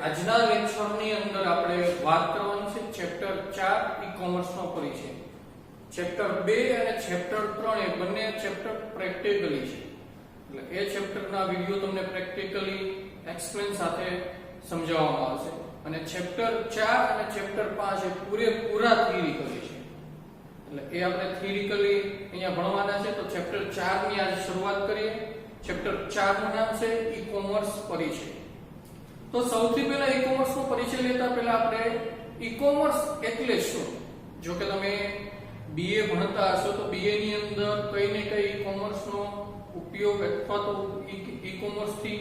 આજના લેક્ચરની અંદર આપણે વાત કરવાની છે ચેપ્ટર 4 ઈ-કોમર્સ નો પરિચય. ચેપ્ટર 2 અને ચેપ્ટર 3 એ બંને ચેપ્ટર પ્રેક્ટિકલી છે. એટલે એ ચેપ્ટરના વિડિયો તમને પ્રેક્ટિકલી એક્સપ્લેન સાથે સમજાવવામાં આવશે અને ચેપ્ટર 4 અને ચેપ્ટર 5 એ પૂરેપૂરા થિયરિકલી છે. એટલે એ આપણે થિયરિકલી અહીંયા ભણવાના છે. તો ચેપ્ટર 4 ની આજે શરૂઆત કરીએ. ચેપ્ટર 4 નું નામ છે ઈ-કોમર્સ પરિચય. તો સૌથી પહેલા ઈ-કોમર્સ નો પરિચય લેતા પહેલા આપણે ઈ-કોમર્સ એટલે શું? જો કે તમે BA ભણતા હશો તો BA ની અંદર કઈ ને કઈ ઈ-કોમર્સ નો ઉપયોગ અથવા તો ઈ-કોમર્સ થી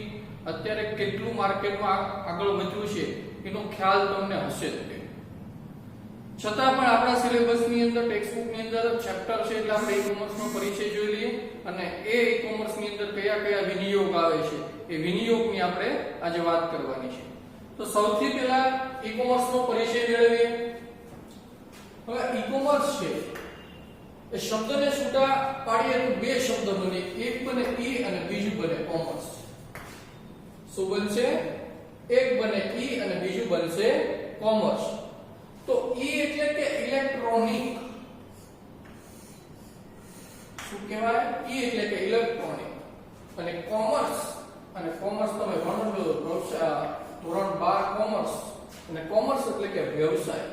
અત્યારે કેટલું માર્કેટમાં આગળ વધ્યું છે એનો ખ્યાલ તમને હશે જ. છતાં પણ આપણા સિલેબસ ની અંદર ટેક્સ્ટબુક ની અંદર ચેપ્ટર છે એટલે આપણે ઈ-કોમર્સ નો પરિચય જોઈ લઈએ અને એ ઈ-કોમર્સ ની અંદર કયા કયા વિનિયોગ આવે છે એ વિનિયોગની આપણે આજે વાત કરવાની છે. તો સૌથી પહેલા ઈ-કોમર્સ નો પરિચય મેળવીએ. હવે ઈ-કોમર્સ છે એ શબ્દને છૂટા પાડીએ તો બે શબ્દ બને. એક બને ઈ અને બીજું બને કોમર્સ. શું બનશે? એક બને ઈ અને બીજું બનશે કોમર્સ. તો ઈ એટલે કે ઇલેક્ટ્રોનિક. શું કહેવાય? ઈ એટલે કે ઇલેક્ટ્રોનિક અને કોમર્સ અને કોમર્સ તમે ભણો છો ધોરણ 12 કોમર્સ અને કોમર્સ એટલે કે વ્યવસાય.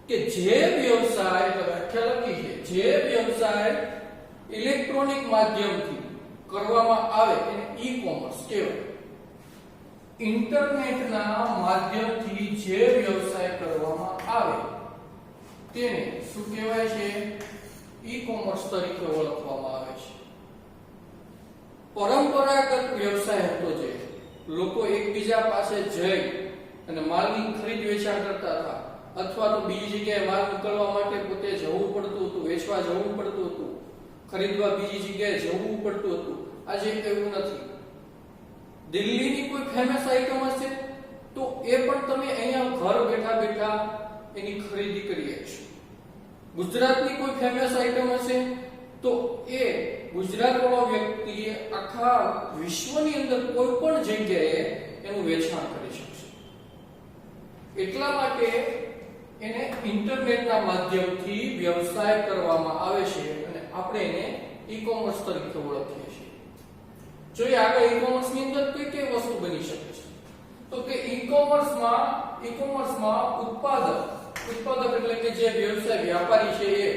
કે જે વ્યવસાય વ્યાખ્યા લખી છે જે વ્યવસાય ઇલેક્ટ્રોનિક માધ્યમથી કરવામાં આવે એને ઈ-કોમર્સ કહેવાય. ઇન્ટરનેટના માધ્યમથી જે વ્યવસાય કરવામાં આવે તેને શું કહેવાય છે? ઈ-કોમર્સ તરીકે ઓળખવામાં આવે છે. પરંપરાગત વ્યવસાય હતો જે લોકો એકબીજા પાસે જઈ અને માલની ખરીદ વેચાણ કરતા હતા અથવા તો બીજી જગ્યાએ માલ મોકલવા માટે પોતે જવું પડતું હતું, વેચવા જવું પડતું હતું, ખરીદવા બીજી જગ્યાએ જવું પડતું હતું. આજે એવું નથી. દિલ્હીની કોઈ ફેમસ આઈટમ હશે તો એ પણ તમે અહીંયા ઘર બેઠા બેઠા એની ખરીદી કરી શકશો. ગુજરાતની કોઈ ફેમસ આઈટમ હશે તો એ ગુજરાતનો વ્યક્તિ આખા વિશ્વની અંદર કોઈ પણ જગ્યાએ એનું વેચાણ કરી શકશે. એટલા માટે એને ઇન્ટરનેટના માધ્યમથી વ્યવસાય કરવામાં આવે છે અને આપણે એને ઈ-કોમર્સ તરીકે ઓળખીએ છીએ. જોઈએ આગળ ઈ-કોમર્સ ની અંદર કઈ કઈ વસ્તુ બની શકે છે. તો કે ઈ-કોમર્સમાં ઉત્પાદક એટલે કે જે વ્યવસાય વ્યાપારી છે એ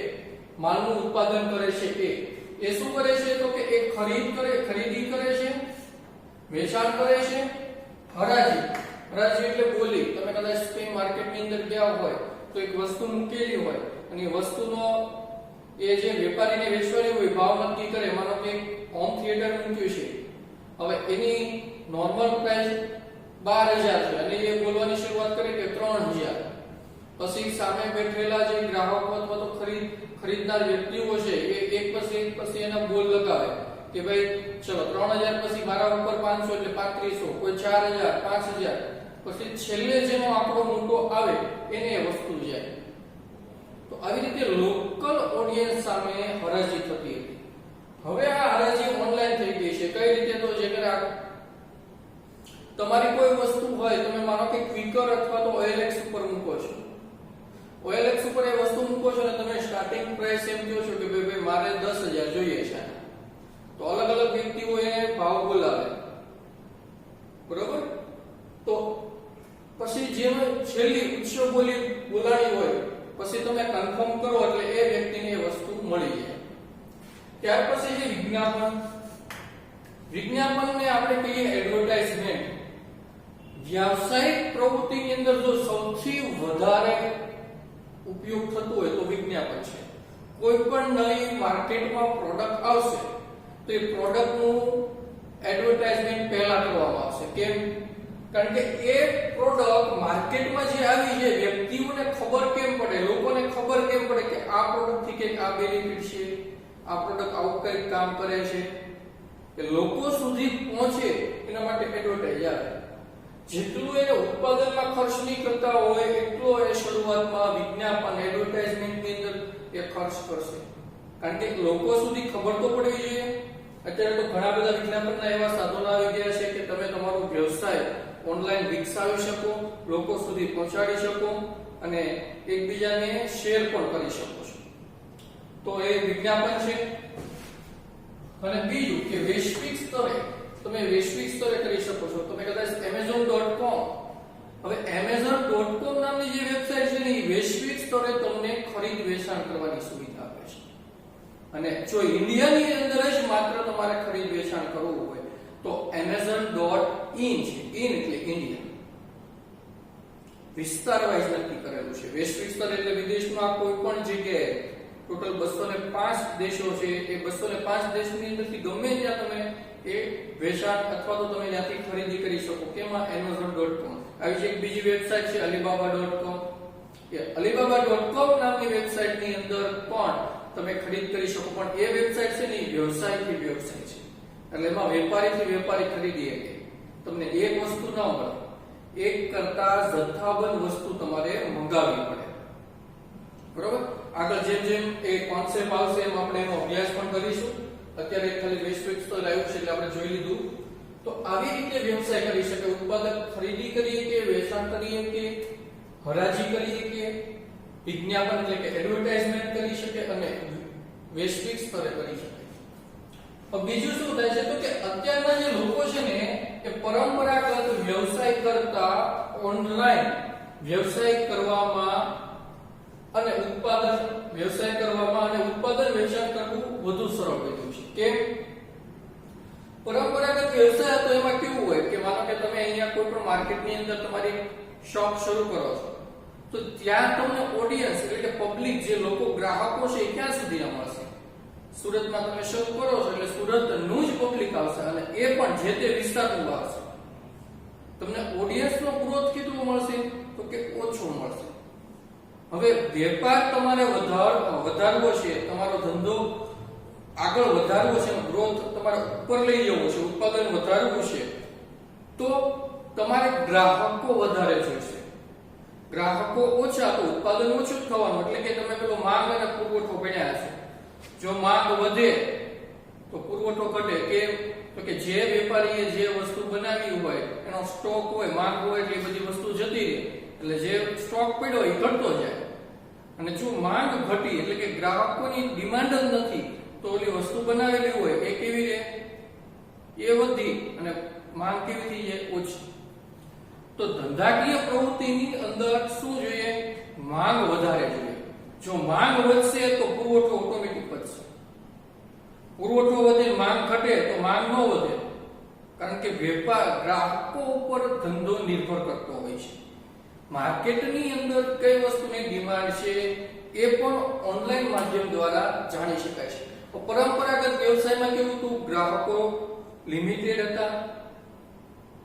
માલનું ઉત્પાદન કરે છે એ શું કરે છે? તો કે એ ખરીદી કરે છે, વેચાણ કરે છે, હરાજી એટલે બોલી. તમે કદાચ કઈ માર્કેટની અંદર ગયા હોય તો એક વસ્તુ મૂકેલી હોય અને એ વસ્તુનો એ જે વેપારીને વેચવાની હોય ભાવ નક્કી કરે. માનો કે હોમ થિયેટર મૂક્યું છે, હવે એની નોર્મલ પ્રાઇસ 12000 છે અને એ બોલવાની શરૂઆત કરે કે 3000. પછી સામે બેઠેલા જે ગ્રાહકો અથવા તો ખરીદનાર વ્યક્તિઓ છે એ એક પછી એના બોલ લગાવે કે ભાઈ ચલો 3000 પછી મારા ઉપર 500 એટલે 3500, કોઈ 4000, 5000. પછી છેલ્લે જેનો આંકડો મોટો આવે એને એ વસ્તુ જાય. તો આવી રીતે લોકલ ઓડિયન્સ સામે હરાજી થતી હતી. હવે આ હરાજી ઓનલાઈન થઈ ગઈ છે. કઈ રીતે? તો જે કરે તમારી કોઈ વસ્તુ હોય, તમે માનો કે ક્વિકર અથવા તો OLX ઉપર મૂકો છો. OLX ઉપર એ વસ્તુ મૂકો છો અને તમે સ્ટાર્ટિંગ પ્રાઇસ એમ કહો છો કે ભાઈ મારે 10000 જોઈએ છે. તો અલગ અલગ વ્યક્તિઓ એને ભાવ બોલાવે, બરોબર? તો પછી જેનો છેલ્લી ઉચ્ચ બોલાણી હોય પછી તમે કન્ફર્મ કરો એટલે એ વ્યક્તિને એ વસ્તુ મળી જાય. ત્યાર પછી જે વિજ્ઞાપનને આપણે કહીએ એડવર્ટાઇઝમેન્ટ. વ્યાવસાયિક પ્રવૃત્તિની અંદર જો સૌથી વધારે ઉપયોગ થતો હોય તો વિજ્ઞાપન છે. કોઈ પણ નવી માર્કેટમાં પ્રોડક્ટ આવશે તો એ પ્રોડક્ટનું એડવર્ટાઇઝમેન્ટ પહેલા કરવામાં આવશે. કેમ? કારણ કે એ પ્રોડક્ટ માર્કેટમાં જે આવી છે વ્યક્તિઓને ખબર કેમ પડે, લોકોને ખબર કેમ પડે કે આ પ્રોડક્ટથી કે આ બેનિફિટ છે, આ પ્રોડક્ટ આવું કઈ કામ કરે છે, કે લોકો સુધી પહોંચે એના માટે એડવર્ટાઇઝ આવે. જેટલું એને ઉત્પાદનમાં ખર્ચ નહીં કરતા હોય એટલો એ શરૂઆતમાં વિજ્ઞાપન એડવર્ટાઇઝમેન્ટની અંદર એ ખર્ચ કરશે. કારણ કે લોકો સુધી ખબર તો પડવી જોઈએ. અત્યારે તો ઘણા બધા વિજ્ઞાપનના એવા સાધનો આવી ગયા છે કે તમે તમારો વ્યવસાય ઓનલાઈન વિકસાવી શકો, લોકો સુધી પહોંચાડી શકો અને એકબીજાને શેર પણ કરી શકો છો. તો એ વિજ્ઞાપન છે. અને બીજું કે વૈશ્વિક સ્તરે તમે વૈશ્વિક સ્તરે કરી શકો છો. તમે કદાચ amazon.com, હવે amazon.com નામની જે વેબસાઈટ છે ને એ વૈશ્વિક સ્તરે તમને ખરીદ વેચાણ કરવાની સુવિધા આપે છે. અને જો ઇન્ડિયાની અંદર જ માત્ર તમારે ખરીદ વેચાણ કરવું હોય તો amazon.in છે. in એટલે ઇન્ડિયા, વિસ્તાર વાઇઝ નક્કી કરેલું છે. વૈશ્વિક સ્તર એટલે વિદેશમાં કોઈ પણ જગ્યાએ ટોટલ 205 દેશો છે. એ 205 દેશની અંદરથી ગમે ત્યાં તમે એ વેચાણ અથવા તો તમે ત્યાંથી ખરીદી કરી શકો. કેમાં? amazon.com. આવી છે એક બીજી વેબસાઈટ છે alibaba.com. એ alibaba.com નામની વેબસાઈટની અંદર પણ તમે ખરીદ કરી શકો. પણ એ વેબસાઈટ છે ને એ વ્યવસાયથી વ્યવસાય છે. એટલે એમાં વેપારીથી વેપારી ખરીદી શકે. તમને એક વસ્તુ ન મળે, એક કરતા જથ્થાબંધ વસ્તુ તમારે મંગાવવી પડે. બરોબર? આગળ જેમ જેમ એ કોન્સેપ્ટ આવશે એમ આપણે એનો અભ્યાસ પણ કરીશું. અત્યારે ખાલી વૈશ્વિક સ્તર આવ્યું છે એટલે આપણે જોઈ લીધું. તો આવી રીતે વ્યવસાય કરી શકે. ઉત્પાદક ખરીદી કરીએ કે વેચાણ કરીએ કે હરાજી કરીએ કે વિજ્ઞાપન એટલે કે એડવર્ટાઇઝમેન્ટ કરી શકે અને વૈશ્વિક સ્તરે કરી શકે. હવે બીજું શું થાય છે તો કે અત્યારના જે લોકો છે ને એ પરંપરાગત વ્યવસાય કરતા ઓનલાઈન વ્યવસાય કરવામાં અને ઉત્પાદન વ્યવસાય કરવામાં અને ઉત્પાદન વેચાણ કરવું વધુ સરળ બન્યું છે. કેમ? પરંપરાગત વ્યવસાય તો એમાં કેવું હોય કે માનો કે તમે અહીંયા કોઈ પણ માર્કેટની અંદર તમારી શોપ શરૂ કરો છો તો ત્યાં તમને ઓડિયન્સ એટલે કે પબ્લિક જે લોકો ગ્રાહકો છે એ ક્યાં સુધી મળશે? સુરતમાં તમે શરૂ કરો છો એટલે સુરતનું જ પબ્લિક આવશે અને એ પણ જે તે વિસ્તારનું આવશે. તમને ઓડિયન્સનો ગ્રોથ કેટલો મળશે તો કે ઓછો મળશે. હવે વેપાર તમારે વધારવો છે, તમારો ધંધો આગળ વધારવો છે, ગ્રોથ તમારે ઉપર લઈ જવો છે, ઉત્પાદન વધારવું છે તો તમારે ગ્રાહકો વધારે જોઈશે. ગ્રાહકો ઓછા તો ઉત્પાદન ઓછું થવાનું. એટલે કે તમે પેલો માંગ અને પુરવઠો ભણ્યા છે. જો માંગ વધે તો પુરવઠો ઘટે. કેમ? તો કે જે વેપારીએ જે વસ્તુ બનાવી હોય એનો સ્ટોક હોય, માંગ હોય એટલે બધી વસ્તુ જતી રહે. એટલે જે સ્ટોક પડ્યો એ ઘટતો જાય. અને જો માંગ ઘટી એટલે કે ગ્રાહકોની ડિમાન્ડ જ નથી તો ઓલી વસ્તુ બનાવેલી હોય એ કેવી રહે? એ વધી અને માંગ કેવી થઈ જાય? ઓછી. તો ધંધાકીય પ્રવૃત્તિની અંદર શું જોઈએ? માંગ વધારે જોઈએ. જો માંગ વધશે તો પુરવઠો ઓટોમેટિક વધશે. પુરવઠો વધે, માંગ ઘટે તો માંગ ન વધે. કારણ કે વેપાર ગ્રાહકો ઉપર ધંધો નિર્ભર કરતો હોય છે. માર્કેટની અંદર કઈ વસ્તુની ડિમાન્ડ છે એ પણ ઓનલાઈન માધ્યમ દ્વારા જાણી શકાય છે. પરંપરાગત વ્યવસાયમાં કેવું હતું? ગ્રાહકો લિમિટેડ હતા,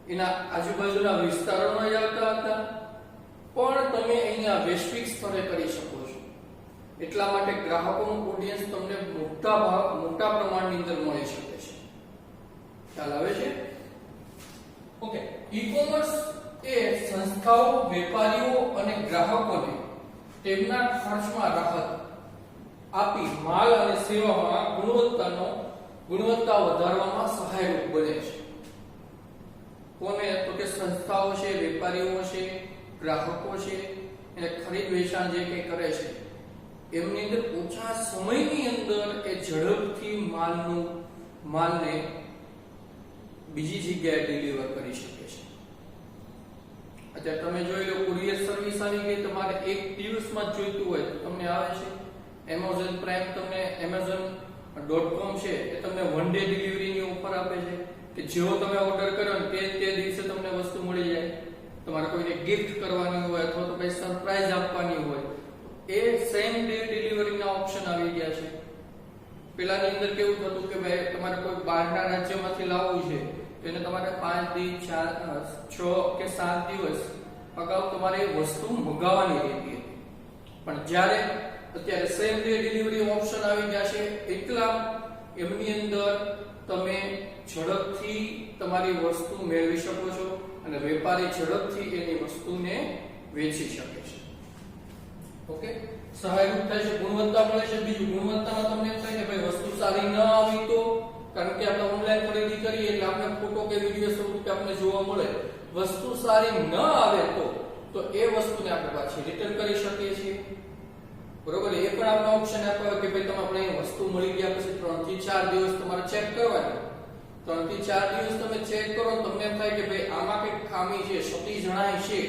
એના આજુબાજુના વિસ્તારોમાં જ આવતા હતા. પણ તમે અહીંયા વૈશ્વિક સ્તરે કરી શકો છો. એટલા માટે ગ્રાહકોનું ઓડિયન્સ તમને મોટા પ્રમાણની અંદર મળી શકે છે. ખ્યાલ આવે છે? ઓકે. ઈ-કોમર્સ એ સંસ્થાઓ, વેપારીઓ અને ગ્રાહકોને તેમના ખર્ચમાં રાહત આપી માલ અને સેવામાં ગુણવત્તા વધારવામાં સહાયરૂપ બને છે. કોને? તો કે સંસ્થાઓ છે, વેપારીઓ છે, ગ્રાહકો છે, અને ખરીદ વેચાણ જે કંઈ કરે છે એમની અંદર ઓછા સમયની અંદર એ ઝડપથી માલને બીજી જગ્યાએ ડિલિવર કરી શકે છે. અત્યારે તમે જોઈ લો કુરિયર સર્વિસ આવી ગઈ. તમારે એક દિવસમાં જ જોઈતું હોય તો તમને આવે છે. Amazon Prime તમને amazon.com છે એ તમને વન ડે ડિલિવરીની ઓફર આપે છે કે જેવો તમે ઓર્ડર કર્યો ને તે દિવસે તમને વસ્તુ મળી જાય. તમારે કોઈને ગિફ્ટ કરવાની હોય અથવા તો કઈ સરપ્રાઈઝ આપવાની હોય એ સેમ ડે ડિલિવરીના ઓપ્શન આવી ગયા છે. પેલાની અંદર કેવું થતું કે ભાઈ તમારે કોઈ બહારના રાજ્યમાંથી લાવવું છે એને તમારે 5 દિવસ 6 કે 7 દિવસ અગાઉ તમારે વસ્તુ મંગાવવાની રહેતી હતી. પણ જ્યારે અત્યારે સેમ ડે ડિલિવરી ઓપ્શન આવી ગયા છે એટલા એમની અંદર તમે ઝડપથી તમારી વસ્તુ મેળવી શકો છો અને વેપારી ઝડપથી એની વસ્તુને વેચી શકે છે. ઓકે. સહાયરૂપ થાય છે, ગુણવત્તા મળે છે. બીજું, ગુણવત્તામાં તમને એમ થાય કે ભાઈ વસ્તુ સારી ન આવી તો, કારણ કે આપણે ઓનલાઈન ખરીદી કરીએ એટલે આપણે ફોટો કે વિડીયો સ્વરૂપે આપણે જોવા મળે વસ્તુ સારી ન આવે તો એ વસ્તુને આપણે પાછી રિટર્ન કરી શકીએ છીએ, બરોબર. એ પણ આપણે ઓપ્શન આપ્યો કે ભાઈ તમે આપણે વસ્તુ મળી ગયા પછી 3 થી 4 દિવસ તમારે ચેક કરવાની. 3 થી 4 દિવસ તમે ચેક કરો, તમને એમ થાય કે ભાઈ આમાં કંઈક ખામી છે, ક્ષતિ જણાય છે,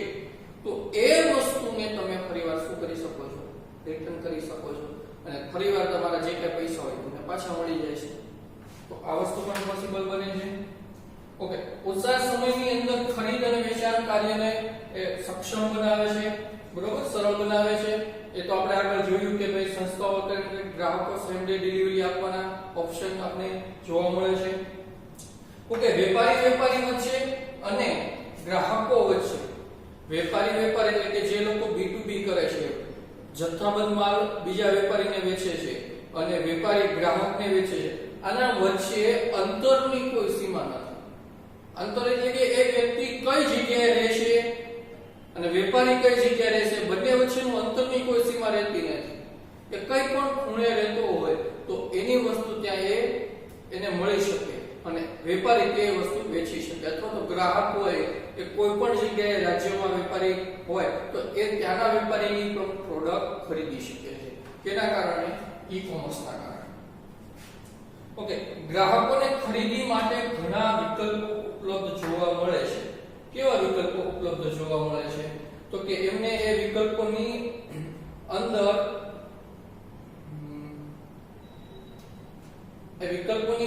તો એ વસ્તુને તમે ફરીવાર શું કરી શકો છો, રિટર્ન કરી શકો છો, અને ફરીવાર તમારા જે કંઈ પૈસા હોય તમને પાછા મળી જાય છે. તો આ વસ્તુ પણ પોસિબલ બને છે. ઓકે, ઓછા સમયની અંદર ખરીદ અને વેચાણ કાર્યને સક્ષમ બનાવે છે, બરોબર, સરળ બનાવે છે. એ તો આપણે આગળ જોયું કે ભાઈ સંસ્થાઓ કરીને ગ્રાહકો સેમ ડે ડિલિવરી આપવાના ઓપ્શન આપણે જોવા મળે છે. ઓકે, વેપારી વચ્ચે અને ગ્રાહકો વચ્ચે. વેપારી એટલે કે જે લોકો B2B કરે છે, જથ્થાબંધ માલ બીજા વેપારીને વેચે છે અને વેપારી ગ્રાહકને વેચે છે, આના વચ્ચે અંતરની કોઈ સીમા નથી. અંતર એટલે કે એક વ્યક્તિ કઈ જગ્યાએ રહેશે અને વેપારી કઈ જગ્યાએ રહેશે, બંને વચ્ચેનું અંતરની કોઈ સીમા રહેતી નથી. કે કઈ પણ ખૂણે રહેતો હોય તો એની વસ્તુ ત્યાં એને મળી શકે અને વેપારી તે વસ્તુ વેચી શકે, અથવા તો ગ્રાહક હોય કે કોઈ પણ જગ્યાએ રાજ્યમાં વેપારી હોય તો એ ત્યાંના વેપારીની પ્રોડક્ટ ખરીદી શકે છે. કેના કારણે? ઈ-કોમર્સના કારણે. ઓકે, ગ્રાહકોને ખરીદી માટે ઘણા વિકલ્પો ઉપલબ્ધ જોવા મળે છે. કેવા વિકલ્પો ઉપલબ્ધ જોવા મળે છે? તો કે એમને એ વિકલ્પોની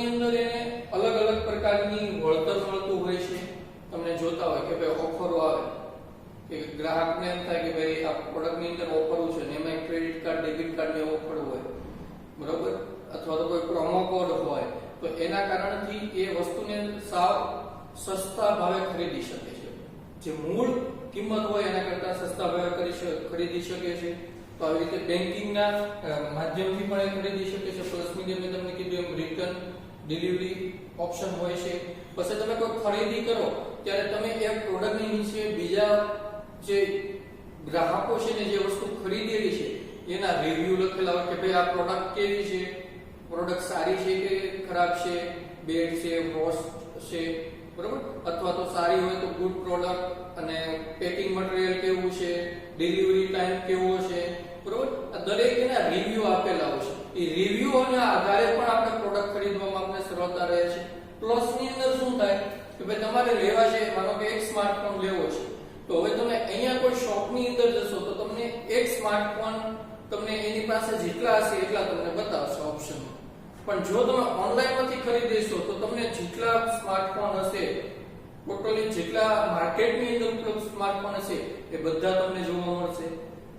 અંદર એને અલગ અલગ પ્રકારની વળતર મળતું હોય છે. તમને જોતા હોય કે ભાઈ ઓફરો આવે કે ગ્રાહકને એમ થાય કે ભાઈ આ પ્રોડક્ટની અંદર ઓફરો છે ને એમાં ક્રેડિટ કાર્ડ, ડેબિટ કાર્ડની ઓફર હોય, બરોબર, અથવા તો કોઈ પ્રોમો કોડ હોય, તો એના કારણથી એ વસ્તુને સાવ સસ્તા ભાવે ખરીદી શકે છે. જે મૂળ કિંમત હોય એના કરતા સસ્તા ભાવે ખરીદી શકે છે. તો આવી રીતે બેન્કિંગના માધ્યમથી પણ એ ખરીદી શકે છે. પ્લસ મીડિયમ મેં તમને કીધું એમ રિટર્ન ડિલિવરી ઓપ્શન હોય છે. પછી તમે કોઈ ખરીદી કરો ત્યારે તમે એ પ્રોડક્ટની નીચે બીજા જે ગ્રાહકો છે ને જે વસ્તુ ખરીદેલી છે એના રિવ્યુ લખેલા હોય કે ભાઈ આ પ્રોડક્ટ કેવી છે, પ્રોડક્ટ સારી છે કે ખરાબ છે, બેડ છે, વોશ છે, બરોબર, અથવા તો સારી હોય તો ગુડ પ્રોડક્ટ, અને પેકિંગ મટીરીયલ કેવું છે, ડિલિવરી ટાઈમ કેવો છે, બરોબર, આ દરેક એના રિવ્યુ આપેલા હોય છે. એ રિવ્યુના આધારે પણ આપણે પ્રોડક્ટ ખરીદવામાં આપણે સરળતા રહે છે. પ્લસ ની અંદર શું થાય કે ભાઈ તમારે લેવા છે, માનો કે એક સ્માર્ટફોન લેવો છે, તો હવે તમે અહીંયા કોઈ શોપની અંદર જશો તો તમને એક સ્માર્ટફોન તમને એની પાસે જેટલા હશે એટલા તમને બતાવશે ઓપ્શન. પણ જો તમે ઓનલાઈનમાંથી ખરીદશો તો તમને જેટલા સ્માર્ટફોન હશે, ટોટલી જેટલા માર્કેટની અંદર ઉપલબ્ધ સ્માર્ટફોન હશે એ બધા તમને જોવા મળશે.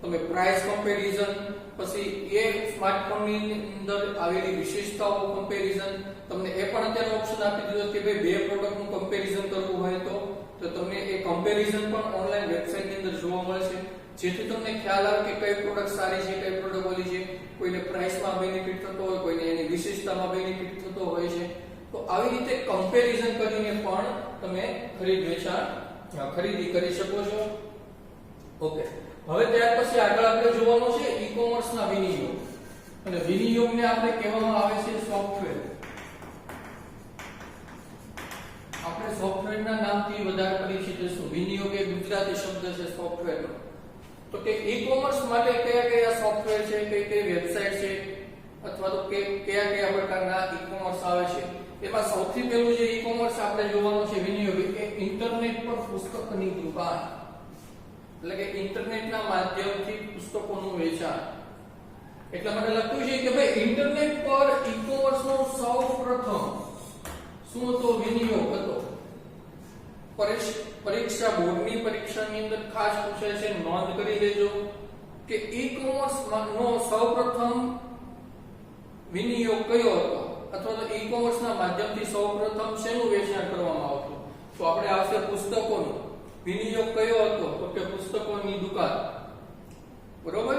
તમે પ્રાઇસ કમ્પેરિઝન, પછી એ સ્માર્ટફોનની અંદર આવેલી વિશેષતાઓ કમ્પેરિઝન, તમને એ પણ અત્યારે ઓપ્શન આપી દીધો કે ભાઈ બે પ્રોડક્ટનું કમ્પેરિઝન કરવું હોય તો તમને એ કમ્પેરિઝન પણ ઓનલાઈન વેબસાઈટની અંદર જોવા મળશે. જેથી તમને ખ્યાલ આવે કે કઈ પ્રોડક્ટ સારી છે, કઈ પ્રોડક્ટ ઓલી છે, કોઈને પ્રાઇસમાં બેનિફિટ થતો હોય, કોઈને એની વિશેષતામાં બેનિફિટ થતો હોય છે. તો આવી રીતે કમ્પેરિઝન કરીને પણ તમે ખરીદી કરી શકો છો. ઓકે, હવે ત્યાર પછી આગળ આપણે જોવાનું છે ઈ-કોમર્સના વિનિયોગ. અને વિનિયોગને આપણે કહેવામાં આવે છે સોફ્ટવેર. આપણે સોફ્ટવેરના નામથી વધારે પરિચિત છું. વિનિયોગ એ ગુજરાતી શબ્દ છે સોફ્ટવેરનો. તો કે ઈ-કોમર્સ માટે કયા સોફ્ટવેર છે, કઈ વેબસાઈટ છે, અથવા તો કયા પ્રકારના ઈ-કોમર્સ આવે છે. એમાં સૌથી પહેલું જે ઈ-કોમર્સ આપણે જોવાનું છે વિનિયોગ, એ ઇન્ટરનેટ પર પુસ્તકની દુકાન, એટલે કે ઇન્ટરનેટના માધ્યમથી પુસ્તકોનું વેચાણ. એટલા માટે લખ્યું છે કે ભાઈ ઇન્ટરનેટ પર ઈ-કોમર્સનો સૌપ્રથમ શું હતો? વિનિયોગ હતો. પરીક્ષા બોર્ડની પરીક્ષાની અંદર ખાસ પૂછાય છે, નોંધ કરી લેજો કે ઈ-કોમર્સ નો સૌપ્રથમ વિનિયોગ કયો હતો, અથવા તો ઈ-કોમર્સના માધ્યમથી સૌપ્રથમ શેનું વેચાણ કરવામાં આવતું? તો આપણે આવશે પુસ્તકોનું. વિનિયોગ કયો હતો? તો કે પુસ્તકોની દુકાન, બરોબર.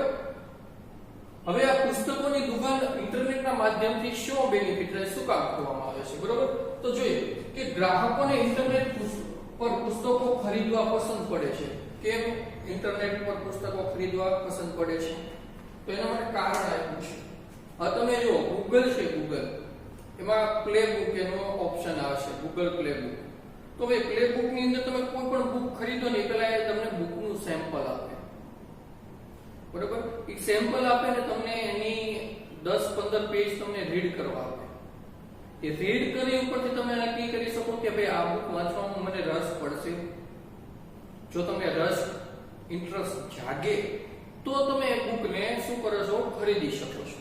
હવે આ પુસ્તકોની દુકાન ઇન્ટરનેટના માધ્યમથી શું બેનિફિટ રહે, શું કામ કરવામાં આવે છે, બરોબર. તો જોઈએ કે ગ્રાહકોને ઇન્ટરનેટ પર પુસ્તકો ખરીદવા પસંદ પડે છે. કેમ ઇન્ટરનેટ પર પુસ્તકો ખરીદવા પસંદ પડે છે? તો એના માટે કારણ આપ્યું છે. હવે તમે જો ગૂગલ છે, ગૂગલ એમાં પ્લે બુક એનો ઓપ્શન આવે છે, ગૂગલ પ્લે બુક. તો હવે પ્લે બુક ની અંદર તમે કોઈ પણ બુક ખરીદો ને પહેલા એ તમને બુકનું સેમ્પલ આપે, બરોબર? એ સેમ્પલ આપે ને તમને એની 10-15 પેજ તમને રીડ કરવા આપે. એ રીડ કરી ઉપરથી તમે નક્કી કરી શકો કે ભાઈ આ બુક વાંચવામાં મને રસ પડશે. જો તમને રસ ઇન્ટરેસ્ટ જાગે તો તમે એ બુકને શું કરો છો, ખરીદી શકો છો,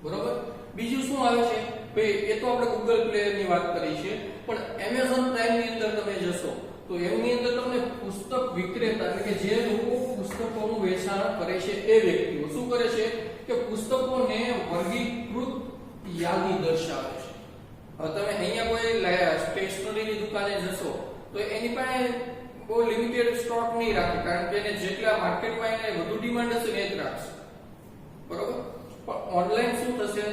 બરોબર? બીજું શું આવે છે ભાઈ, એ તો આપણે ગૂગલ પ્લે ની વાત કરી છે, પણ એમેઝોન પ્રાઇમ ની અંદર તમે જશો તો એમની અંદર તમને પુસ્તક વિક્રેતા એટલે કે જે લોકો પુસ્તકોનું વેચાણ કરે છે એ વ્યક્તિઓ શું કરે છે કે પુસ્તકોને વર્ગીકૃત યાદી દર્શાવે છે. હવે તમે અહીંયા કોઈ સ્ટેશનરીની દુકાને જશો તો એની પાસે બહુ લિમિટેડ સ્ટોક નહીં રાખે, કારણ કે એને જેટલા માર્કેટમાં એને વધુ ડિમાન્ડ હશે ને એ જ રાખશે, બરોબર? પણ ઓનલાઈન શું થશે,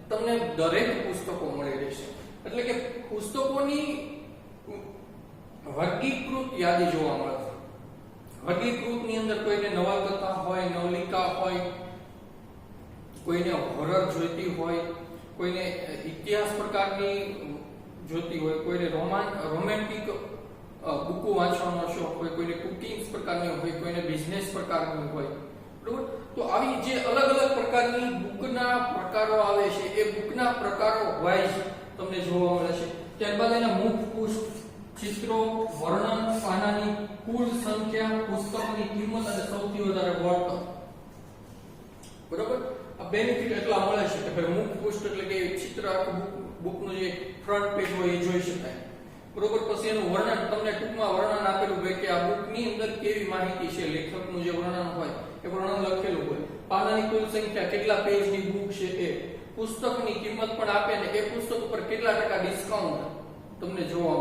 તમને દરેક પુસ્તકો મળી રહેશે, એટલે કે પુસ્તકોની વર્ગીકૃત યાદી જોવા મળશે. વર્ગીકૃત ની અંદર કોઈને નવલકથા હોય, નવલિકા હોય, કોઈને હોરર જોઈતી હોય, કોઈને ઇતિહાસ પ્રકારની જોઈતી હોય, કોઈને રોમેન્ટિક બુકો વાંચવાનો શોખ હોય, કોઈને કુકિંગ પ્રકારની હોય, કોઈને બિઝનેસ પ્રકારની હોય, બરોબર? તો આવી જે અલગ અલગ પ્રકારની બુકના પ્રકારો આવે છે એ બુકના પ્રકારો વાઇઝ તમને જોવા મળે છે. ત્યારબાદ એના મુખ પૃષ્ઠ, ચિત્રો, વર્ણન, પાનાની કુલ સંખ્યા, પુસ્તકની કિંમત અને સૌથી વધારે વળતર, બરોબર? આ બેનિફિટ એટલા મળે છે કે ભાઈ મુખ પૃષ્ઠ એટલે કે ચિત્ર આખું બુકનું જે ફ્રન્ટ પેજ હોય એ જોઈ શકાય, બરોબર? પછી એનું વર્ણન, તમને ટૂંકમાં વર્ણન આપેલું હોય કે આ બુકની અંદર કેવી માહિતી છે, લેખકનું જે વર્ણન હોય એ વર્ણન લખેલું હોય. પાનાની કુલ સંખ્યા, કેટલા પેજની બુક છે એ, પુસ્તકની કિંમત પણ આપે ને એ પુસ્તક ઉપર કેટલા ટકા ડિસ્કાઉન્ટ તમને જોવા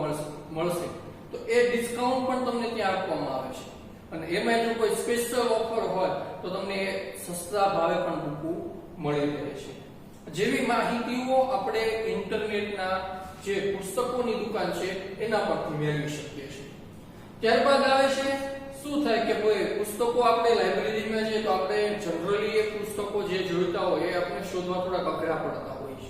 મળશે, તો એ ડિસ્કાઉન્ટ પણ તમને ત્યાં આપવામાં આવે છે. અને એમાં જો કોઈ સ્પેશિયલ ઓફર હોય તો તમને સસ્તા ભાવે પણ બુક મળી રહે છે. જેવી માહિતીઓ આપણે ઇન્ટરનેટના જે પુસ્તકોની દુકાન છે એના પરથી મેળવી શકીએ છીએ. ત્યારબાદ આવે છે શું થાય કે ભાઈ પુસ્તકો આપણે લાઇબ્રેરીમાં જઈએ તો આપણે જનરલી એ પુસ્તકો જે જોઈતા હોય એ આપણે શોધવા થોડા અઘરા પડતા હોય છે,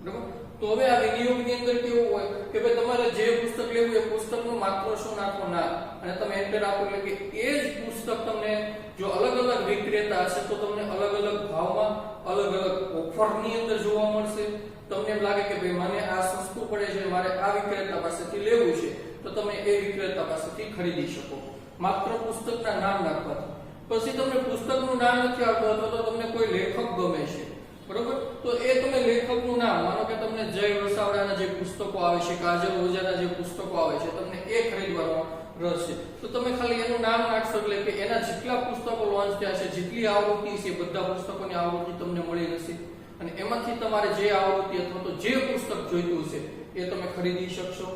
બરાબર? તો હવે આ વિનિયોગની અંદર કેવું હોય કે ભાઈ તમારે જે પુસ્તક લેવું એ પુસ્તકનું માત્ર શું નાખો ના, અને તમે એન્ટર આપો એટલે કે એ જ પુસ્તક તમને જો અલગ અલગ વિક્રેતા હશે તો તમને અલગ અલગ ભાવમાં અલગ અલગ ઓફરની અંદર જોવા મળશે. તમને એમ લાગે કે ભાઈ મને આ સસ્તું પડે છે, મારે આ વિક્રેતા પાસેથી લેવું છે, તો તમે એ વિક્રેતા પાસેથી ખરીદી શકો માત્ર પુસ્તકના નામ નાખવાથી. પછી તમને પુસ્તકનું નામ નથી આવતું અથવા તો તમને કોઈ લેખક ગમે છે, બરોબર? તો એ તમે લેખકનું નામ, માનો કે તમને જય વસાવડાના જે પુસ્તકો આવે છે, કાજલ ઓઝાના જે પુસ્તકો આવે છે, તમને એ ખરીદવાનો રસ છે, તો તમે ખાલી એનું નામ નાખશો એટલે કે એના જેટલા પુસ્તકો લોન્ચ થયા છે, જેટલી આવૃત્તિ છે, બધા પુસ્તકોની આવૃત્તિ તમને મળી રહેશે. અને એમાંથી તમારે જે આવૃત્તિ અથવા તો જે પુસ્તક જોઈતું છે એ તમે ખરીદી શકશો,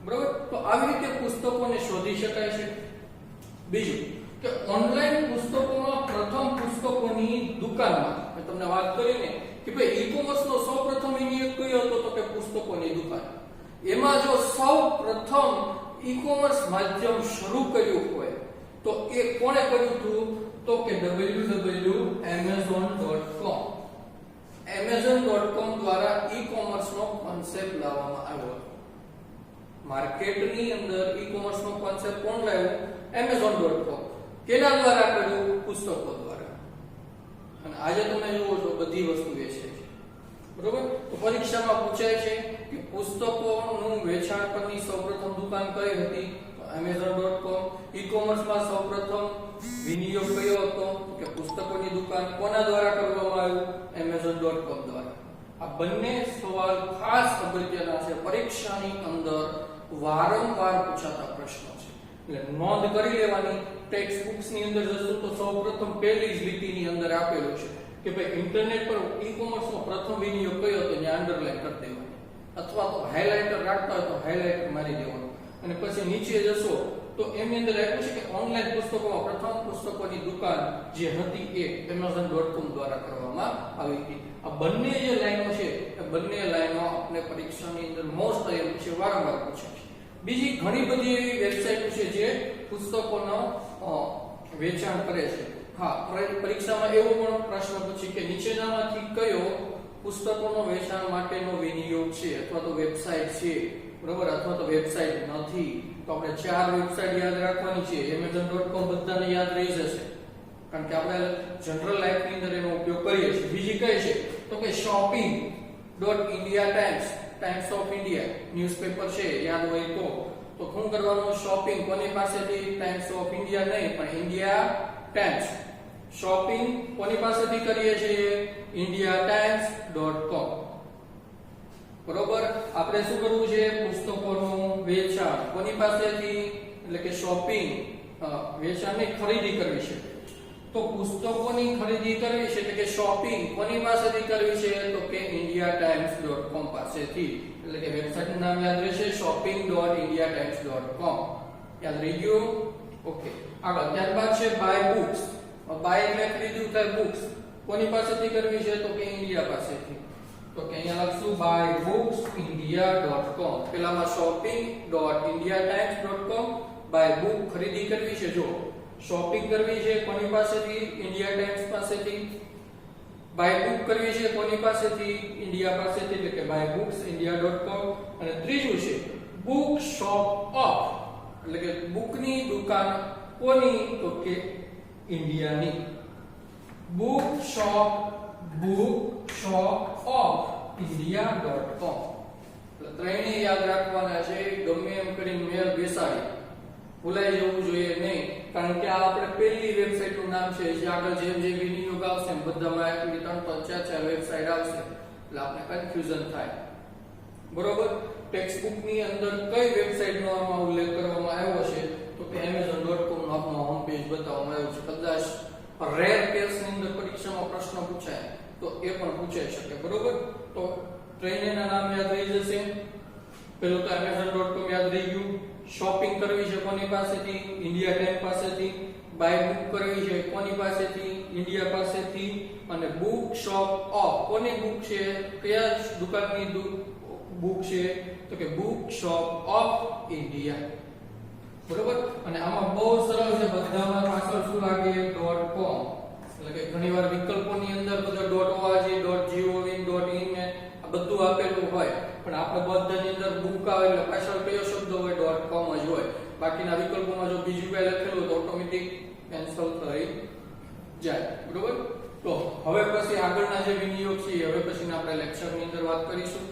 બરોબર? તો આવી રીતે પુસ્તકોને શોધી શકાય છે. બીજું કે ઓનલાઈન પુસ્તકોમાં પ્રથમ પુસ્તકોની દુકાનમાં મેં તમને વાત કરી ને કે ભાઈ ઈ-કોમર્સનો સૌપ્રથમ વિનિયોગ કયો હતો, તો કે પુસ્તકોની દુકાન. એમાં જો સૌપ્રથમ ઈ-કોમર્સ માધ્યમ શરૂ કર્યું હોય તો એ કોણે કર્યું હતું, તો કે www.amazon.com. amazon.com દ્વારા ઈ-કોમર્સનો કોન્સેપ્ટ લાવવામાં આવ્યો. માર્કેટની અંદર ઈ-કોમર્સનો કોન્સેપ્ટ કોણ લાવ્યું? amazon.com. કેના દ્વારા કર્યું? પુસ્તકો દ્વારા. અને આજે તમે જુઓ છો બધી વસ્તુ વેચે છે, બરોબર? તો પરીક્ષામાં પૂછાય છે કે પુસ્તકોનું વેચાણ પરની સૌપ્રથમ દુકાન કઈ હતી? amazon.com. ઈ-કોમર્સમાં સૌપ્રથમ વિનિયોગ કયો હતો? કે પુસ્તકોની દુકાન. કોના દ્વારા કરવામાં આવ્યું? amazon.com દ્વારા. આ બંને સવાલ ખાસ અગત્યના છે, પરીક્ષાની અંદર વારંવાર પૂછાતા પ્રશ્નો છે, એટલે નોંધ કરી લેવાની. ટેક્સ્ટ બુક્સ ની અંદર જશો તો સૌપ્રથમ પહેલી જ લીટીની અંદર આપેલું છે કે ભાઈ ઇન્ટરનેટ પર ઈ-કોમર્સનો પ્રથમ વિનિયોગ કયો હતો, ત્યાં અંડરલાઈન કરી દેવાનું, અથવા તો હાઇલાઇટર રાખતા હોય તો હાઇલાઇટર મારી દેવાનું. અને પછી નીચે જશો તો એની અંદર આપ્યું છે કે ઓનલાઈન પુસ્તકોમાં પ્રથમ પુસ્તકોની દુકાન જે હતી એ amazon.com દ્વારા કરવામાં આવી હતી. આ બંને જે લાઈનો છે એ બંને લાઈનો આપણે પરીક્ષાની અંદર મોસ્ટ આઈએમપી છે, વારંવાર પૂછાય છે. બીજી ઘણી બધી એવી વેબસાઈટો છે જે પુસ્તકોનો વેચાણ કરે છે. હા, પરીક્ષામાં એવો પણ પ્રશ્ન પૂછી કે નીચેનામાંથી કયો પુસ્તકોનો વેચાણ માટેનો વિનિયોગ છે અથવા તો વેબસાઈટ છે, બરોબર, અથવા તો વેબસાઇટ નથી તો આપણે 4 વેબસાઇટ યાદ રાખવાની છે. amazon.com બધાને યાદ રહી જશે કારણ કે આપણે જનરલ લાઈફની અંદર એનો ઉપયોગ કરીએ છીએ. બીજી કઈ છે તો કે shopping.indiatimes, times of India newspaper છે, યાદ હોય તો શું કરવાનું? શોપિંગ કોની પાસેથી? ટાઈમ્સ ઓફ ઇન્ડિયા નહીં પણ ઇન્ડિયા ટાઈમ્સ. શોપિંગ કોની પાસેથી કરીએ છીએ? indiatimes.com. બરોબર, આપણે શું કરવું છે? પુસ્તકોનું વેચાણ કોની પાસેથી? એટલે કે શોપિંગ, વેચાણની ખરીદી કરવી છે તો પુસ્તકોની ખરીદી કરવી છે એટલે કે શોપિંગ કોની પાસેથી કરવી છે? તો કે indiatimes.com પાસેથી. એટલે કે વેબસાઇટનું નામ યાદ રહેશે shopping.indiatimes.com. યાદ રહી ગયું? ઓકે, આગળ ત્યારબાદ છે બાય બુક્સ. બાય એટલે ખરીદવું થાય, બુક્સ કોની પાસેથી કરવી છે? તો કે ઇન્ડિયા પાસેથી. તો કે અહીંયા લખશું buybooks.india.com. પેલામાં shopping.indiatimes.com, બાય બુક ખરીદી કરવી છે, જો શોપિંગ કરવી છે કોની પાસેથી? ઇન્ડિયા ટાઈમ્સ પાસેથી. બાય બુક કરવી છે કોની પાસેથી? ઇન્ડિયા પાસેથી, એટલે કે buybooks.india.com. અને ત્રીજું છે બુક શોપ ઓફ, એટલે કે બુકની દુકાન કોની? તો કે ઇન્ડિયાની. Book shop of india.com. એટલે ત્રણેય યાદ રાખવાના છે. ગમે એમ કરીને મેલ બેસાડી ભૂલાઈ જવું જોઈએ નહીં કારણ કે આ આપણે પહેલી વેબસાઇટનું નામ છે. જે આગળ જેમ જેમ વિનિયોગ આવશે એમ બધામાં એકલી 3 તો 4 વેબસાઇટ આવશે એટલે આપણે કન્ફ્યુઝન થાય. બરોબર, ટેક્સ્ટ બુકની અંદર કઈ વેબસાઇટનો આમાં ઉલ્લેખ કરવામાં આવ્યો છે? તો કે amazon.com નો આપણો હોમ પેજ બતાવવામાં આવ્યો છે. કદાચ રેર કેસની અંદર પરીક્ષામાં પ્રશ્ન પૂછાય તો એ પણ પૂછાઈ શકે. બરોબર, તો ટ્રેનના નામ યાદ રહી જશે. પેલું તો amazon.com યાદ રહી ગયું. શોપિંગ કરવી છે કોની પાસેથી? ઇન્ડિયા ટાઈમ પાસેથી. બાય બુક કરવી છે કોની પાસેથી? ઇન્ડિયા પાસેથી. અને બુક શોપ ઓફ કોની બુક છે? કયા દુકાનની બુક છે? તો કે બુક શોપ ઓફ ઇન્ડિયા. બરોબર, અને આમાં બહુ સરળ છે. બધામાં પાછળ શું લાગે? .com. એટલે કે ઘણીવાર વિકલ્પોની અંદર બધા .org, .gov, .in ને આ બધું આપેલું હોય પણ આપણે બધાની અંદર બુક આવે એટલે પાછળ કયો શબ્દ હોય? .com જ હોય. બાકીના વિકલ્પોમાં જો બીજું કઈ લખેલું તો ઓટોમેટિક કેન્સલ થઈ જાય. બરોબર, તો હવે પછી આગળના જે વિનિયોગ છે હવે પછીના આપણે લેક્ચરની અંદર વાત કરીશું.